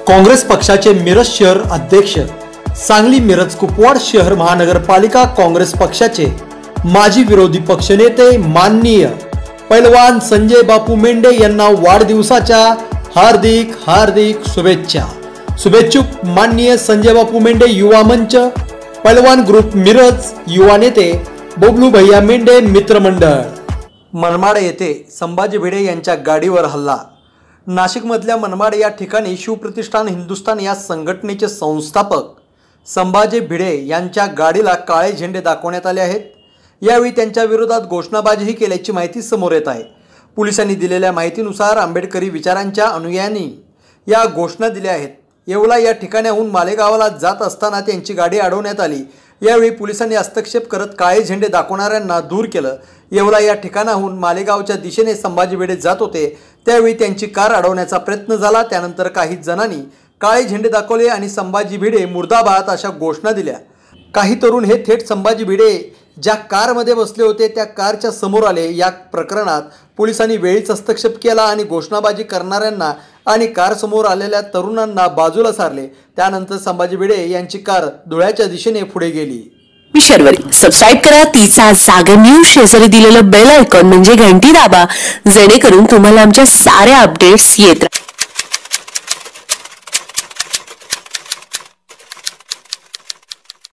काँग्रेस पक्षाचे मिरज शहर अध्यक्ष, सांगली मिरज कुपवाड शहर महानगरपालिका काँग्रेस पक्षाचे माजी विरोधी पक्षनेते माननीय पैलवान संजय बापू मेंढे यांना वाढदिवसाच्या हार्दिक हार्दिक शुभेच्छा। शुभेच्छुक माननीय संजय बापू मेंढे युवा मंच, पैलवान ग्रुप मिरज, युवा नेते बबलू भैया मेंढे मित्रमंडळ। मनमाड येथे संभाजी भिडे यांच्या गाडीवर हल्ला। नाशिकमधल्या मनमाड या ठिकाणी शिवप्रतिष्ठान हिंदुस्थान या संघटनेचे संस्थापक संभाजी भिडे यांच्या गाडीला काळे झेंडे दाखवण्यात आले आहेत। यावेळी त्यांच्या विरोधात घोषणाबाजीही केल्याची माहिती समोर येत आहे। पोलिसांनी दिलेल्या माहितीनुसार आंबेडकरी विचारांच्या अनुयायांनी या घोषणा दिल्या आहेत। येवला या ठिकाणाहून मालेगावला जात असताना त्यांची गाडी अडवण्यात आली। यावेळी पोलिसांनी हस्तक्षेप करत काळे झेंडे दाखवणाऱ्यांना दूर केलं। येवला या ठिकाणाहून मालेगावच्या दिशेने संभाजी भिडे जात होते, त्यावेळी त्यांची कार अडवण्याचा प्रयत्न झाला। त्यानंतर काही जणांनी काळे झेंडे दाखवले आणि संभाजी भिडे मुर्दाबाद अशा घोषणा दिल्या। काही तरुण हे थेट संभाजी भिडे ज्या कारमध्ये बसले होते त्या कारच्या समोर आले। या प्रकरणात पोलिसांनी वेळीच हस्तक्षेप केला आणि घोषणाबाजी करणाऱ्यांना आणि कार समोर आलेल्या तरुणांना बाजूला सारले। त्यानंतर संभाजी भिडे यांची कार धुळ्याच्या दिशेने पुढे गेली। शनिवारी सबस्क्राइब करा तिचा जागर न्यूज, शेजारी दिलेलं बेल आयकॉन म्हणजे घंटी दाबा, जेणेकरून तुम्हाला आमच्या साऱ्या अपडेट्स येत राहतील।